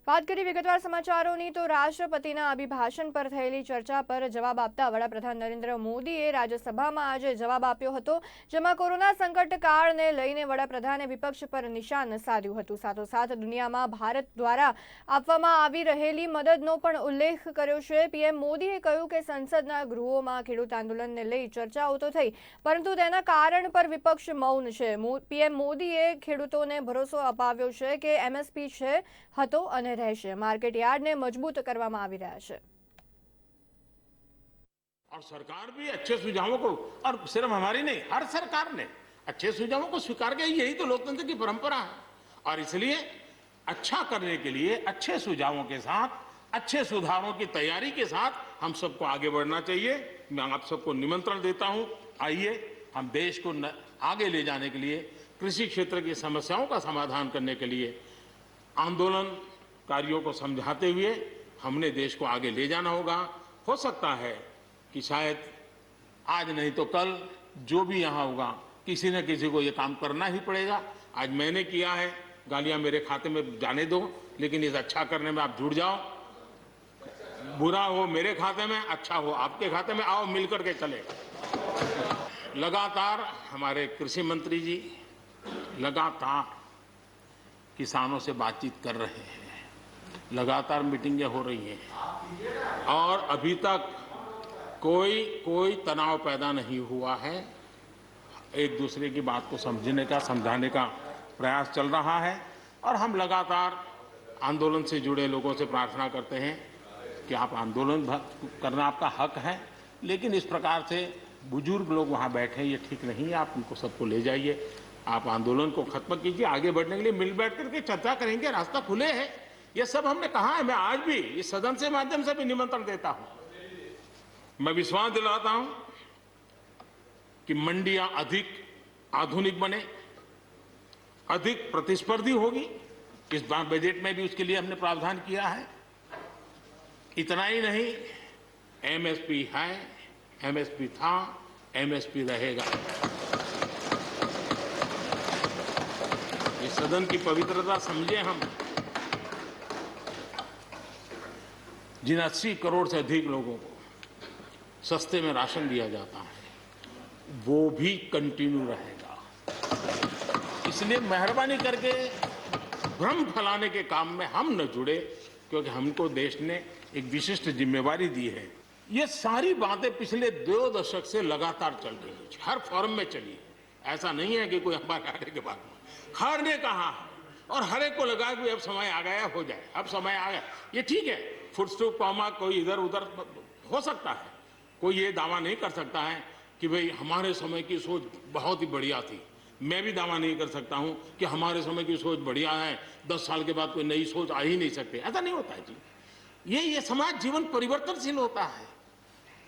વાત કરી વિગતવાર સમાચારોની તો રાષ્ટ્રપતિના અભિભાષણ પર થયેલી ચર્ચા પર જવાબ આપતા વડાપ્રધાન નરેન્દ્ર મોદીએ રાજ્યસભામાં આજે જવાબ આપ્યો હતો, જેમાં કોરોના સંકટ કાળને લઈને વડાપ્રધાને વિપક્ષ પર નિશાન સાધ્યું હતું। સાથોસાથ દુનિયામાં ભારત દ્વારા આપવામાં આવી રહેલી મદદનો પણ ઉલ્લેખ કર્યો છે। પીએમ મોદીએ કહ્યું કે સંસદના ગૃહોમાં ખેડૂત આંદોલનને લઈ ચર્ચાઓ તો થઈ, પરંતુ તેના કારણ પર વિપક્ષ મૌન છે। પીએમ મોદીએ ખેડૂતોને ભરોસો અપાવ્યો છે કે એમએસપી છે હતો અને मार्केट यार्ड ने मजबूत करवामां आवी रह्या छे। और सरकार भी अच्छे सुझावों को, और सिर्फ हमारी नहीं, हर सरकार ने अच्छे सुझावों को स्वीकार किया। यही तो लोकतंत्र की परंपरा है। और इसलिए अच्छा करने के लिए अच्छे सुझावों के साथ, अच्छे सुधारों की तैयारी के साथ हम सबको आगे बढ़ना चाहिए। मैं आप सबको निमंत्रण देता हूं, आइए हम देश को आगे ले जाने के लिए, कृषि क्षेत्र की समस्याओं का समाधान करने के लिए आंदोलनकारियों को समझाते हुए हमने देश को आगे ले जाना होगा। हो सकता है कि शायद आज नहीं तो कल जो भी यहां होगा, किसी न किसी को ये काम करना ही पड़ेगा। आज मैंने किया है, गालियां मेरे खाते में जाने दो, लेकिन इस अच्छा करने में आप जुड़ जाओ। बुरा हो मेरे खाते में, अच्छा हो आपके खाते में, आओ मिलकर के चले। लगातार हमारे कृषि मंत्री जी लगातार किसानों से बातचीत कर रहे हैं, लगातार मीटिंगें हो रही हैं और अभी तक कोई तनाव पैदा नहीं हुआ है। एक दूसरे की बात को समझने का, समझाने का प्रयास चल रहा है। और हम लगातार आंदोलन से जुड़े लोगों से प्रार्थना करते हैं कि आप आंदोलन करना आपका हक है, लेकिन इस प्रकार से बुजुर्ग लोग वहां बैठे ये ठीक नहीं है। आप उनको सबको ले जाइए, आप आंदोलन को खत्म कीजिए। आगे बढ़ने के लिए मिल बैठ करके चर्चा करेंगे, रास्ता खुले है। ये सब हमने कहा है। मैं आज भी इस सदन से माध्यम से भी निमंत्रण देता हूं। मैं विश्वास दिलाता हूं कि मंडियां अधिक आधुनिक बने, अधिक प्रतिस्पर्धी होगी। इस बार बजट में भी उसके लिए हमने प्रावधान किया है। इतना ही नहीं, एमएसपी है, एमएसपी था, एमएसपी रहेगा। इस सदन की पवित्रता समझे हम। जिन 80 करोड़ से अधिक लोगों को सस्ते में राशन दिया जाता है, वो भी कंटिन्यू रहेगा। इसलिए मेहरबानी करके भ्रम फैलाने के काम में हम न जुड़े, क्योंकि हमको देश ने एक विशिष्ट जिम्मेवारी दी है। ये सारी बातें पिछले 2 दशक से लगातार चल रही है, हर फोरम में चली है। ऐसा नहीं है कि कोई हमारे आने के बाद हर ने कहा है और हर एक को लगा कि अब समय आ गया, हो जाए, अब समय आ गया। ये ठीक है, फुट स्टॉप कॉमा कोई इधर उधर हो सकता है। कोई ये दावा नहीं कर सकता है कि भाई हमारे समय की सोच बहुत ही बढ़िया थी। मैं भी दावा नहीं कर सकता हूं कि हमारे समय की सोच बढ़िया है, 10 साल के बाद कोई नई सोच आ ही नहीं सकती। ऐसा नहीं होता है जी। ये समाज जीवन परिवर्तनशील होता है।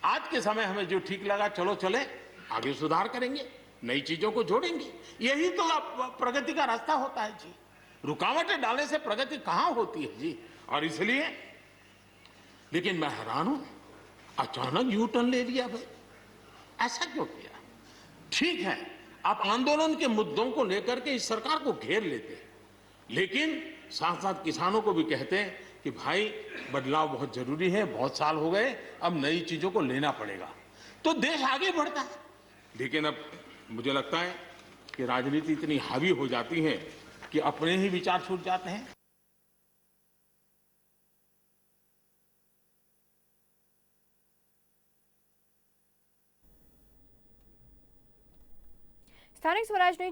आज के समय हमें जो ठीक लगा, चलो चले, आगे सुधार करेंगे, नई चीजों को जोड़ेंगे। यही तो प्रगति का रास्ता होता है जी। रुकावटें डालने से प्रगति कहां होती है जी। और इसलिए, लेकिन मैं हैरान हूं, अचानक यू टर्न ले लिया भाई, ऐसा क्यों किया? ठीक है, आप आंदोलन के मुद्दों को लेकर के इस सरकार को घेर लेते हैं, लेकिन साथ साथ किसानों को भी कहते हैं कि भाई बदलाव बहुत जरूरी है, बहुत साल हो गए, अब नई चीजों को लेना पड़ेगा, तो देश आगे बढ़ता है। लेकिन अब मुझे लगता है कि राजनीति इतनी हावी हो जाती है कि अपने ही विचार छूट जाते हैं। स्थानिक स्वराजनी